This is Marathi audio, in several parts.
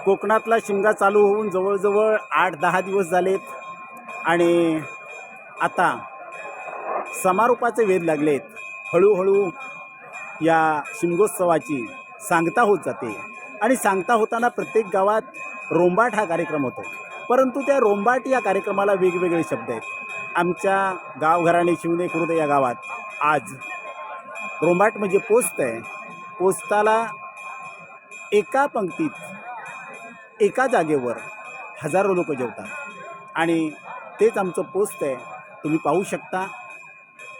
कोकणातला शिमगा चालू होऊन जवळजवळ 8-10 दिवस झालेत आणि आता समारोपाचे वेध लागलेत. हळूहळू या शिमगोत्सवाची सांगता होत जाते आणि सांगता होताना प्रत्येक गावात रोंबाट हा कार्यक्रम होतो. परंतु त्या रोंबाट या कार्यक्रमाला वेगवेगळे शब्द आहेत. आमच्या गावघराणे शिवणे खुर्द या गावात आज रोंबाट म्हणजे पोस्त आहे. पोस्ताला एका पंक्तीत एका जागेवर हजारो लोक जेवतात आणि तेच आमचं पोस्त आहे. तुम्ही पाहू शकता.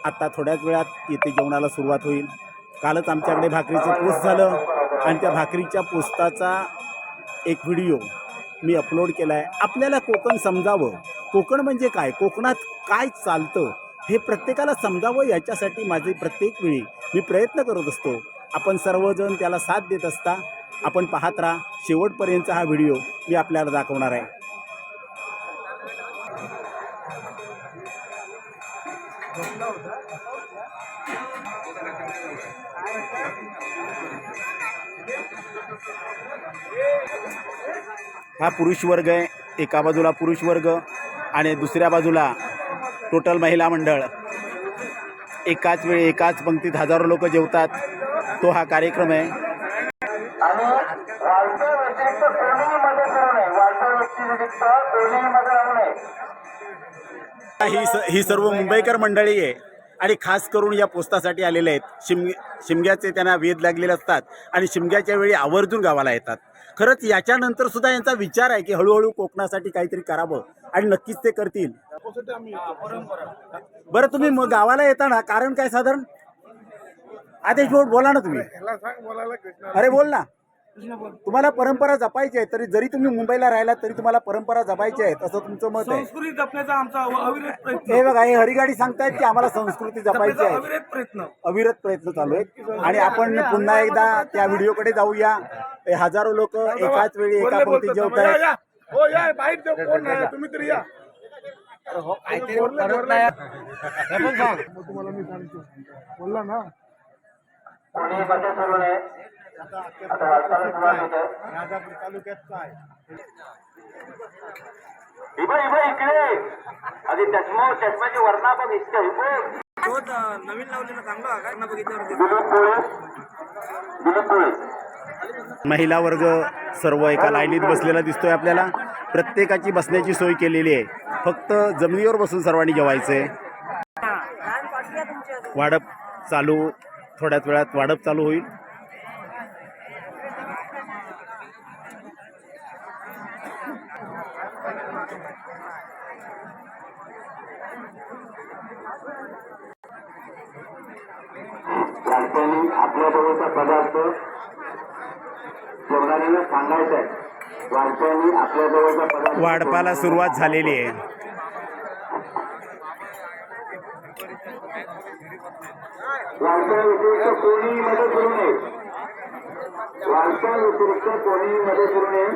आता थोड्याच वेळात येथे जेवणाला सुरुवात होईल. कालच आमच्याकडे भाकरीचं पोस्ट झालं आणि त्या भाकरीच्या पोस्ताचा एक व्हिडिओ मी अपलोड केला आहे. आपल्याला कोकण समजावं, कोकण म्हणजे काय, कोकणात काय चालतं हे प्रत्येकाला समजावं याच्यासाठी माझे प्रत्येक वेळी मी प्रयत्न करत असतो. आपण सर्वजण त्याला साथ देत असता. आपण पाहत राहा. शेवटपर्यंतचा हा व्हिडिओ मी आपल्याला दाखवणार आहे. हा पुरुष वर्ग आहे. एका बाजूला पुरुष वर्ग आणि दुसऱ्या बाजूला टोटल महिला मंडळ. एकाच वेळी एकाच पंक्तीत हजारो लोक जेवतात. तो हा कार्यक्रम आहे. आणि वालच्या व्यतिरिक्त कोणीमध्ये करू नये. वालच्या व्यतिरिक्त कोणीमध्ये आणू नये. ही सर्व मुंबईकर मंडळी आहे आणि खास करून या पोस्तासाठी आलेले आहेत. शिमग्याचे त्यांना वेध लागलेले असतात आणि शिमग्याच्या वेळी आवर्जून गावाला येतात. खरंच याच्यानंतर सुद्धा यांचा विचार आहे की हळूहळू कोकणासाठी काहीतरी करावं आणि नक्कीच ते करतील. बरं, तुम्ही मग गावाला येताना कारण काय साधारण आदेश बोला ना तुम्ही. अरे बोल ना. तुम्हाला परंपरा जपायची आहे. तरी जरी तुम्ही मुंबईला राहिलात तरी तुम्हाला परंपरा जपायची आहेत असं तुमचं मत आहे. संस्कृती जपण्याचा आमचा अविरत प्रयत्न. हे बघा, हे हरिगाडी सांगतायत की आम्हाला संस्कृती जपायची आहे. अविरत प्रयत्न चालू आहेत आणि आपण पुन्हा एकदा त्या व्हिडिओकडे जाऊया. हजारो लोक एकाच वेळी एका पंक्तीत जेवत आहेत. तुम्ही तरी या. तुम्हाला मी सांगतो बोलला ना. कोणीमध्ये करू नये. आता वालचाल सुरुवात होते. राजापूर तालुक्यात काय इबा इकडे आधी चष्माची वर्णा पण इतकं नवीन लावलेला चांगला काय ना बघितल्यावर दिलीप पोळे. महिला वर्ग सर्व एका लाईनीत बसलेला दिसतोय आपल्याला. प्रत्येकाची बसण्याची सोय केलेली आहे. फक्त जमिनीवर बसून सर्वांनी जेवायचंय. वाढप चालू, थोड्याच वेळात वाढप चालू होईल. राज्यांनी आपल्याजवळचा पदार्थ जेवणाऱ्यांना सांगायचा आहे. राज्यांनी आपल्याजवळचा पदार्थ वाढपाला सुरुवात झालेली आहे. वालच्या व्यतिरिक्त कोणी मध्ये करू नये. वालच्या व्यतिरिक्त कोणी मध्ये करू नये.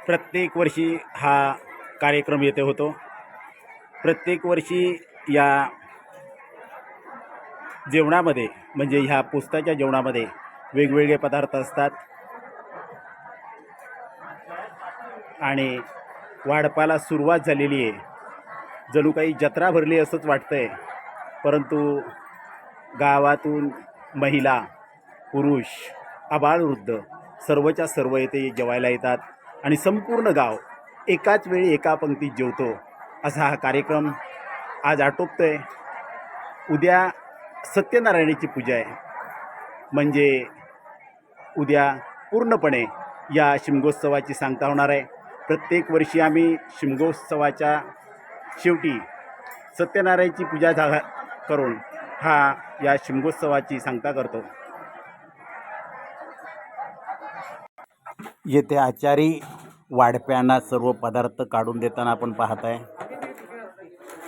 प्रत्येक वर्षी हा कार्यक्रम येथे होतो. प्रत्येक वर्षी या जेवणामध्ये म्हणजे ह्या पोस्ताच्या जेवणामध्ये वेगवेगळे पदार्थ असतात आणि वाढपाला सुरुवात झालेली आहे. जणू काही जत्रा भरली असंच वाटतंय. परंतु गावातून महिला, पुरुष, आबालवृद्ध सर्वच्या सर्व येथे जेवायला येतात आणि संपूर्ण गाव एकाच वेळी एका पंक्तीत जेवतो. असा हा कार्यक्रम आज आटोपतोय. उद्या सत्यनारायणाची पूजा आहे. म्हणजे उद्या पूर्णपणे या शिमगोत्सवाची सांगता होणार आहे. प्रत्येक वर्षी आम्ही शिमगोत्सवाच्या शेवटी सत्यनारायणाची पूजा करून या शिमगोत्सवाची सांगता करतो. येथे आचारी वाढप्यांना सर्व पदार्थ काढून देताना आपण पाहत आहे.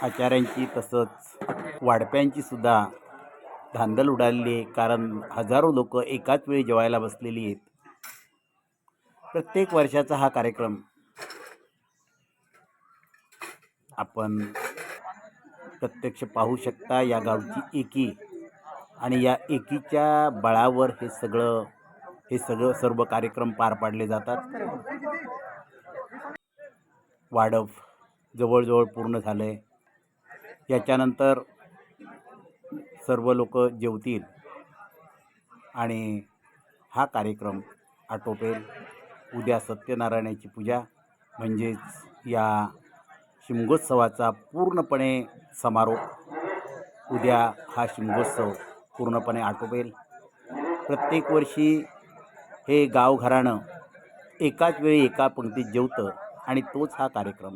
आचार्यांची तसंच वाढप्यांची सुद्धा धांदल उडालेली आहे. कारण हजारो लोक एकाच वेळी जेवायला बसलेली आहेत. प्रत्येक वर्षाचा हा कार्यक्रम आपण प्रत्यक्ष पाहू शकता या गावची एकी आणि या एकीच्या बळावर हे सगळं सर्व कार्यक्रम पार पाडले जातात. वाडप जवळजवळ पूर्ण झालं आहे. याच्यानंतर सर्व लोक जेवतील आणि हा कार्यक्रम आटोपेल. उद्या सत्यनारायणाची पूजा म्हणजेच या शिमगोत्सवाचा पूर्णपणे समारोप. उद्या हा शिमगोत्सव पूर्णपणे आटोपेल. प्रत्येक वर्षी हे गावघराणं एकाच वेळी एका पंक्तीत जेवतं आणि तोच हा कार्यक्रम